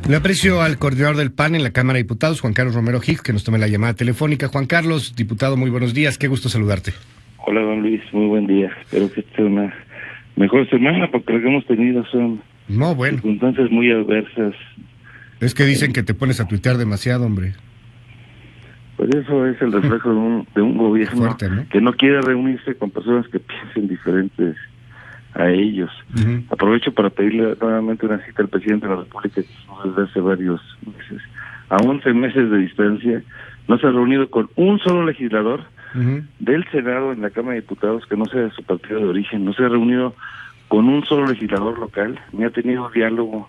Le aprecio al coordinador del PAN en la Cámara de Diputados, Juan Carlos Romero Hicks, que nos tome la llamada telefónica. Juan Carlos, diputado, muy buenos días, qué gusto saludarte. Hola, don Luis, muy buen día. Espero que esté una mejor semana, porque lo que hemos tenido son circunstancias muy adversas. Es que dicen que te pones a tuitear demasiado, hombre. Pues eso es el reflejo de un gobierno fuerte, ¿no? Que no quiere reunirse con personas que piensen diferentes a ellos. Aprovecho para pedirle nuevamente una cita al presidente de la República, que desde hace varios meses, a 11 meses de distancia, no se ha reunido con un solo legislador del Senado en la Cámara de Diputados que no sea de su partido de origen, no se ha reunido con un solo legislador local, ni ha tenido diálogo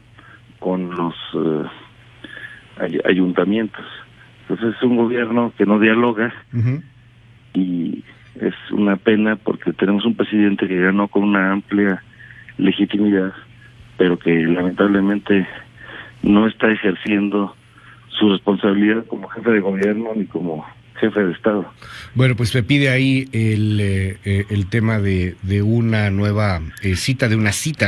con los ayuntamientos. Entonces es un gobierno que no dialoga y es una pena porque tenemos un presidente que ganó con una amplia legitimidad, pero que lamentablemente no está ejerciendo su responsabilidad como jefe de gobierno ni como jefe de Estado. Bueno, pues me pide ahí el tema de una nueva cita,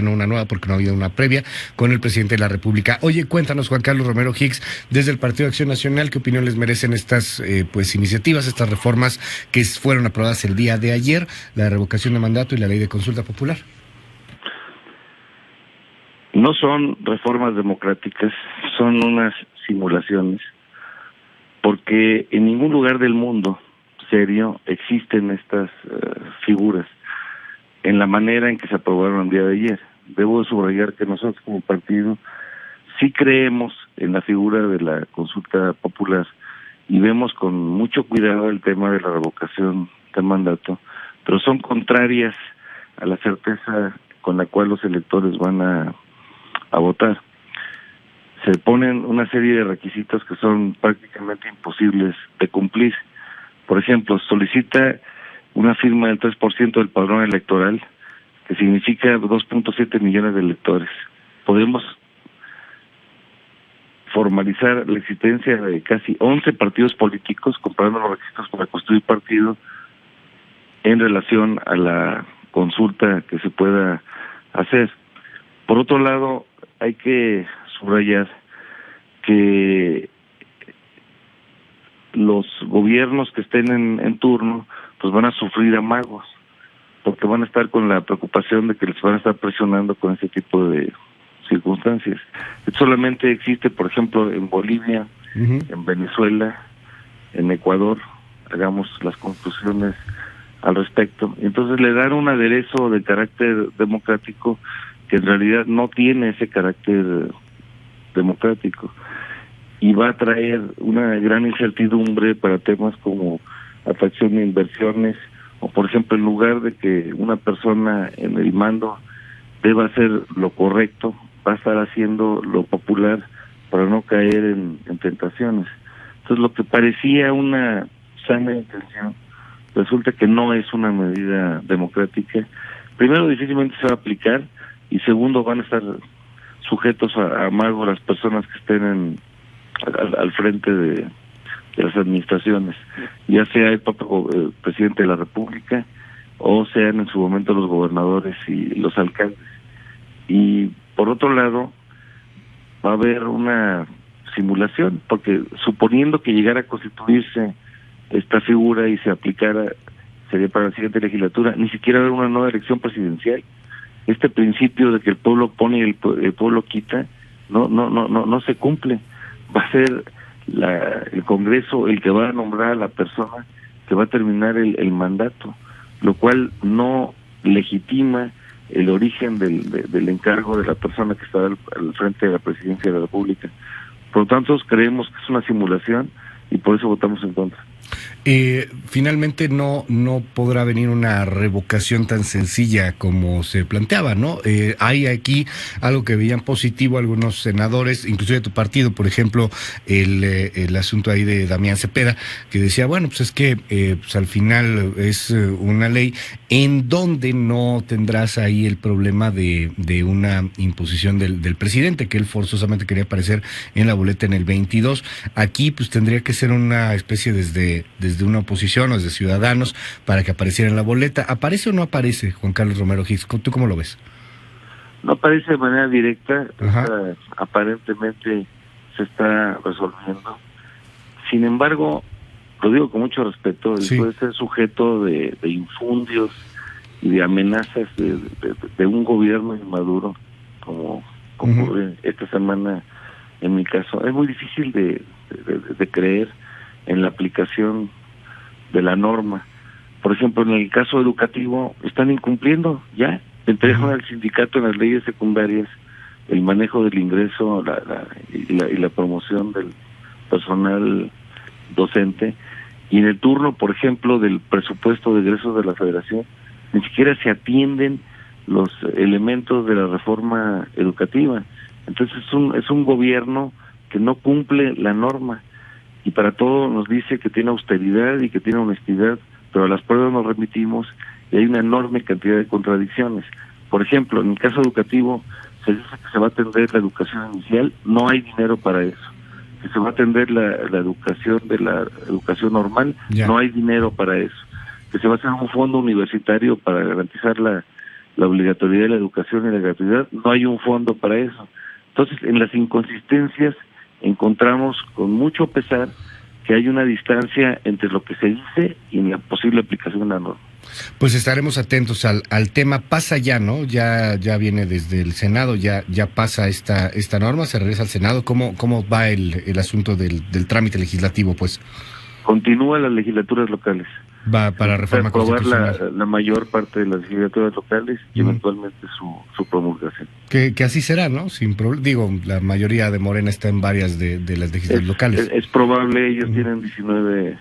no una nueva porque no ha habido una previa, con el presidente de la República. Oye, cuéntanos, Juan Carlos Romero Hicks, desde el Partido de Acción Nacional, ¿qué opinión les merecen estas iniciativas, estas reformas que fueron aprobadas el día de ayer, la revocación de mandato y la ley de consulta popular? No son reformas democráticas, son unas simulaciones, porque en ningún lugar del mundo serio existen estas figuras en la manera en que se aprobaron el día de ayer. Debo subrayar que nosotros como partido sí creemos en la figura de la consulta popular y vemos con mucho cuidado el tema de la revocación de mandato, pero son contrarias a la certeza con la cual los electores van a votar. Se ponen una serie de requisitos que son prácticamente imposibles de cumplir. Por ejemplo, solicita una firma del 3% del padrón electoral, que significa 2.7 millones de electores. Podemos formalizar la existencia de casi 11 partidos políticos, comparando los requisitos para construir partido en relación a la consulta que se pueda hacer. Por otro lado, hay que subrayar que los gobiernos que estén en turno pues van a sufrir amagos, porque van a estar con la preocupación de que les van a estar presionando con ese tipo de circunstancias. Esto solamente existe, por ejemplo, en Bolivia, en Venezuela, en Ecuador. Hagamos las conclusiones al respecto. Entonces le dan un aderezo de carácter democrático que en realidad no tiene ese carácter democrático y va a traer una gran incertidumbre para temas como atracción de inversiones o, por ejemplo, en lugar de que una persona en el mando deba hacer lo correcto, va a estar haciendo lo popular para no caer en tentaciones. Entonces, lo que parecía una sana intención resulta que no es una medida democrática. Primero, difícilmente se va a aplicar, y segundo, van a estar sujetos a amago las personas que estén al frente de las administraciones, ya sea el propio presidente de la República o sean en su momento los gobernadores y los alcaldes. Y por otro lado, va a haber una simulación, porque suponiendo que llegara a constituirse esta figura y se aplicara, sería para la siguiente legislatura, ni siquiera haber una nueva elección presidencial. Este principio de que el pueblo pone y el pueblo quita no se cumple. Va a ser el Congreso el que va a nombrar a la persona que va a terminar el mandato, lo cual no legitima el origen del encargo de la persona que está al frente de la presidencia de la República. Por lo tanto, creemos que es una simulación y por eso votamos en contra. Finalmente no podrá venir una revocación tan sencilla como se planteaba, ¿no? Hay aquí algo que veían positivo algunos senadores, inclusive de tu partido, por ejemplo, el asunto ahí de Damián Cepeda, que decía, bueno, pues es que pues al final es una ley en donde no tendrás ahí el problema de una imposición del presidente, que él forzosamente quería aparecer en la boleta en el 22. Aquí pues tendría que ser una especie desde una oposición o desde Ciudadanos para que apareciera en la boleta. ¿Aparece o no aparece, Juan Carlos Romero Hicks? ¿Tú cómo lo ves? No aparece de manera directa, aparentemente se está resolviendo. Sin embargo, lo digo con mucho respeto, él puede ser sujeto de infundios y de amenazas de un gobierno inmaduro, como ocurre esta semana en mi caso. Es muy difícil de creer en la aplicación de la norma. Por ejemplo, en el caso educativo, están incumpliendo ya. Entregan al sindicato en las leyes secundarias el manejo del ingreso y la promoción del personal docente, y en el turno, por ejemplo, del presupuesto de egresos de la Federación, ni siquiera se atienden los elementos de la reforma educativa. Entonces es un gobierno que no cumple la norma, y para todo nos dice que tiene austeridad y que tiene honestidad, pero a las pruebas nos remitimos y hay una enorme cantidad de contradicciones. Por ejemplo, en el caso educativo, se dice que se va a atender la educación inicial, no hay dinero para eso. Que se va a atender la educación de la educación normal, no hay dinero para eso. Que se va a hacer un fondo universitario para garantizar la obligatoriedad de la educación y la gratuidad, no hay un fondo para eso. Entonces, en las inconsistencias encontramos con mucho pesar que hay una distancia entre lo que se dice y la posible aplicación de la norma. Pues estaremos atentos al tema. Pasa ya, ¿no? Ya viene desde el Senado, ya pasa esta norma, se regresa al Senado. ¿Cómo va el asunto del trámite legislativo, pues? Continúa las legislaturas locales. Va para reforma constitucional. Aprobar la mayor parte de las legislaturas locales y eventualmente su promulgación. Que así será, ¿no? Sin problema. Digo, la mayoría de Morena está en varias de las legislaturas locales. Es probable, ellos tienen 19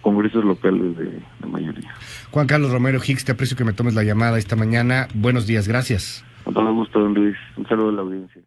congresos locales de mayoría. Juan Carlos Romero Hicks, te aprecio que me tomes la llamada esta mañana. Buenos días, gracias. Con todo gusto, don Luis. Un saludo a la audiencia.